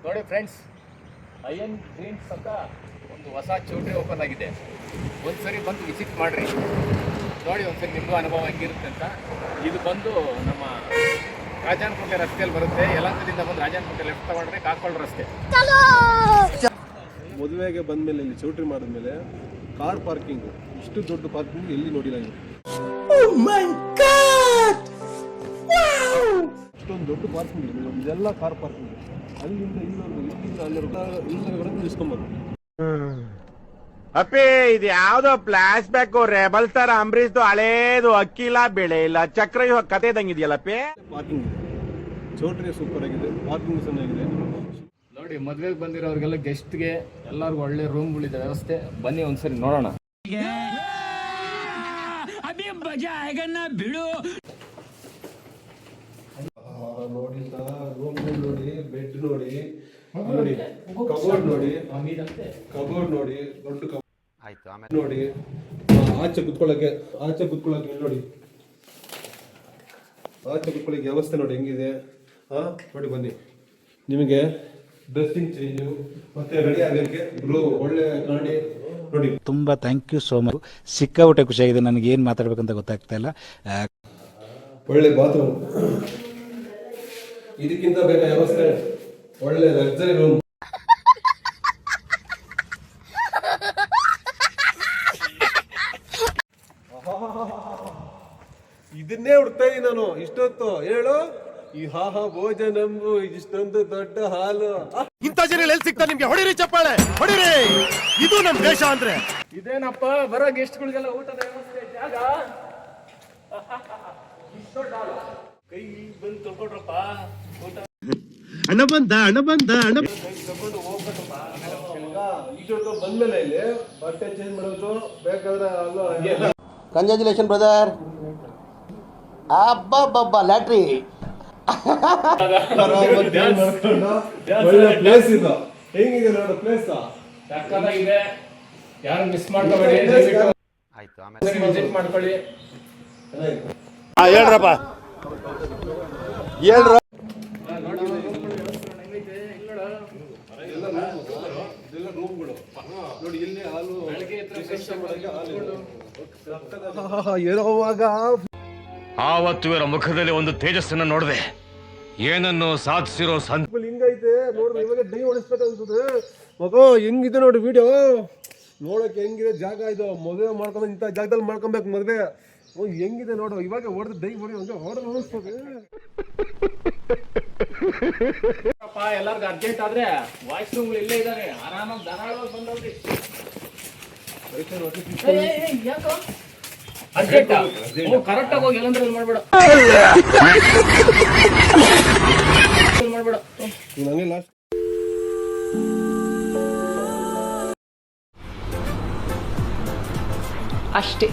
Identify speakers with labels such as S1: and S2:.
S1: ನೋಡಿ friends, ಅಯ್ಯನ್ dreams ಅಂತ ಒಂದು ಹೊಸ ಚೌಟ್ರಿ ಓಪನ್ ಆಗಿದೆ. ಒಂದ್ಸರಿ ಬಂದು ವಿಸಿಟ್ ಮಾಡಿರಿ, ನೋಡಿ ಒಂದ್ಸರಿ ನಿಮಗೂ ಅನುಭವ ಹೆಂಗಿರುತ್ತೆ ಅಂತ. ಇದು ಬಂದು ನಮ್ಮ ರಾಜಾನಕೋಟೆ ರಸ್ತೆಯಲ್ಲಿ ಬರುತ್ತೆ. ಯಲಹಂಕದಿಂದ ಬಂದು ರಾಜಾನಕೋಟೆ ಲೆಫ್ಟ್ ತಗೊಂಡ್ರೆ ಕಾಕೋಳ ರಸ್ತೆ.
S2: ಮದುವೆಗೆ ಬಂದಮೇಲೆ ಇಲ್ಲಿ ಚೌಟ್ರಿ ಮಾಡಿದ್ಮೇಲೆ ಕಾರ್ ಪಾರ್ಕಿಂಗ್, ಇಷ್ಟು ದೊಡ್ಡ ಪಾರ್ಕಿಂಗ್ ಎಲ್ಲಿ ನೋಡಿಲ್ಲ. ಇಷ್ಟೊಂದು ದೊಡ್ಡ ಪಾರ್ಕಿಂಗ್ ಇದೆ, ಇದೆಲ್ಲ ಕಾರ್ ಪಾರ್ಕಿಂಗ್. ಅಲ್ಲಿಂದ ಇಲ್ಲೊಂದು, ಇಲ್ಲಿಂದ ಅಲ್ಲಿವರೆಗೂ ನಿಲ್ಸ್ಕೊಂಬರು.
S3: ಅಪ್ಪಿ, ಇದು ಯಾವ್ದೋ ಫ್ಲಾಶ್ ಬ್ಯಾಕ್ ರೆಬಲ್ ತರ ಅಂಬರೀಶ್ದು ಹಳೇದು, ಅಕ್ಕಿಲ್ಲ ಬೆಳೆ ಇಲ್ಲ ಚಕ್ರ ಕತೆ ಇದಂಗಿದೆಯಲ್ಲಪ್ಪಿ.
S2: ಪಾರ್ಕಿಂಗ್ ಇದೆ, ಚೌಟ್ರಿ ಸೂಪರ್ ಆಗಿದೆ, ಪಾರ್ಕಿಂಗ್ ಚೆನ್ನಾಗಿದೆ.
S1: ನೋಡಿ, ಮದುವೆಗೆ ಬಂದಿರೋರಿಗೆಲ್ಲ ಗೆಸ್ಟ್ಗೆ ಎಲ್ಲರಿಗೂ ಒಳ್ಳೆ ರೂಮ್ಗಳಿದೆ ವ್ಯವಸ್ಥೆ. ಬನ್ನಿ ಒಂದ್ಸರಿ ನೋಡೋಣ.
S2: ನೋಡಿ ರೂಮ್ ನೋಡಿ, ಬೆಡ್ ನೋಡಿ, ನೋಡಿ ಕಬೋರ್ಡ್ ನೋಡಿ, ಕಬೋರ್ಡ್ ನೋಡಿ, ದೊಡ್ಡ ಕಬೋರ್ಡ್ ನೋಡಿ, ಆಚೆ ಕುತ್ಕೊಳ್ಳಕ್ಕೆ ನೋಡಿ, ಆಚೆ ಕುತ್ಕೊಳ್ಳಕ್ಕೆ ವ್ಯವಸ್ಥೆ ನೋಡಿ ಹೆಂಗಿದೆ. ನೋಡಿ ಬನ್ನಿ, ನಿಮಗೆ ಡ್ರೆಸ್ಸಿಂಗ್ ಚೇಂಜ್ ಮತ್ತೆ ರೆಡಿ ಆಗಕ್ಕೆ ಒಳ್ಳೆ ಗಾಡಿ ನೋಡಿ.
S4: ತುಂಬಾ ಥ್ಯಾಂಕ್ ಯು ಸೋ ಮಚ್. ಸಿಕ್ಕಾಪಟ್ಟೆ ಖುಷಿಯಾಗಿದೆ. ನನಗೆ ಏನು ಮಾತಾಡ್ಬೇಕಂತ ಗೊತ್ತಾಗ್ತಾ ಇಲ್ಲ.
S2: ಒಳ್ಳೆ ಬಾತ್ರೂಮ್, ಇದಕ್ಕಿಂತ ಬೇಕಾದ ವ್ಯವಸ್ಥೆ, ಒಳ್ಳೆ ಲಕ್ಸರಿ ರೂಮ್. ಇದನ್ನೇ ಹುಡ್ತಾ ಇದ್ದೀನಿ ನಾನು ಇಷ್ಟೊತ್ತು. ಹೇಳು, ಈ ಭೋಜನಂಬು ಇಷ್ಟೊಂದು ದೊಡ್ಡ ಹಾಲು.
S3: ಇಂಥ ಜನ ಎಲ್ಲಿ ಸಿಗ್ತಾ ನಿಮ್ಗೆ? ಹೊಡಿರಿ ಚಪ್ಪಾಳೆ, ಹೊಡಿರಿ. ಇದು ನಮ್ ದೇಶ ಅಂದ್ರೆ
S1: ಇದೇನಪ್ಪ, ಬರೋ ಗೆಸ್ಟ್ಗಳಿಗೆಲ್ಲ ಊಟದ ವ್ಯವಸ್ಥೆ, ಜಾಗ ಕೈ ಬಂದು ತೊಳ್ಕೊಡ್ರಪ್ಪ.
S3: ಹಣ ಬಂದ
S2: ತಗೊಂಡು ಹೋಗ್ಬೇಕಪ್ಪ. ಇಷ್ಟೊತ್ತು ಬಂದ್ಮೇಲೆ ಇಲ್ಲಿ ಬಟ್ಟೆ ಚೇಂಜ್ ಮಾಡೋದು ಬೇಕಾದ್ರೆ ಅಲ್ಲ.
S5: Congratulation brother. ಅಬ್ಬಬ್ಬಬ್ಬ ಲ್ಯಾಟ್ರಿ.
S2: ಒಳ್ಳೆ ಪ್ಲೇಸ್ ಇದು. ಹೆಂಗಿದೆ ನೋಡು ಪ್ಲೇಸ್,
S1: ಸಕ್ಕತ್ತಾಗಿದೆ. ಯಾರು ಮಿಸ್ ಮಾಡ್ಕೋಬೇಡಿ, ವಿಸಿಟ್ ಮಾಡ್ಕೊಳ್ಳಿ.
S3: ಹೇಳ್ರಪ್ಪ, ಹೇಳ್ರ.
S2: ಇದೆಲ್ಲ ರೂಮ್ಗಳು ನೋಡಿ. ಇಲ್ಲಿ ಹಾಲು ಇರೋವಾಗ
S6: ಆವತ್ತು ಇವರ ಮುಖದಲ್ಲಿ ಒಂದು ತೇಜಸ್ಸನ್ನ ನೋಡಿದೆ. ಏನನ್ನು ಸಾಧಿಸಿರೋ
S2: ಹಿಂಗೈತೆ ನೋಡ್ರಿ. ಇವಾಗ ಡೈ ಹೊಡಿಸ್ಬೇಕಂತದೆ ಮಗ. ಹೆಂಗಿದೆ ನೋಡಿ ವಿಡಿಯೋ ನೋಡಕ್ಕೆ, ಹೆಂಗಿದೆ ಜಾಗ ಇದು. ಮದುವೆ ಮಾಡ್ಕೊಂಡು ಇಂಥ ಜಾಗದಲ್ಲಿ ಮಾಡ್ಕೊಬೇಕು ಮದುವೆ. ಹೆಂಗಿದೆ ನೋಡು, ಇವಾಗ ಹೊಡೆದು ಡೈ ಹೊಡಿ ಹೊಡೆದು ನೋಡಿಸ್ಬೇಕು.
S1: ಎಲ್ಲರಿಗೂ ಅರ್ಜೆಂಟ್ ಆದ್ರೆ ವಾಯ್ಸ್ ರೂಮ್ ಇಲ್ಲೇ ಇದಾರೆ, ಆರಾಮಾಗಿ ಧಾರಾಳವಾಗಿ ಬಂದವ್ರಿ. ಕರೆಕ್ಟ್ ಆಗಿ ಹೋಗಿ ಎಲ್ಲಂದ್ರೆ ಮಾಡ್ಬೇಡ.
S7: ಅಷ್ಟೇ.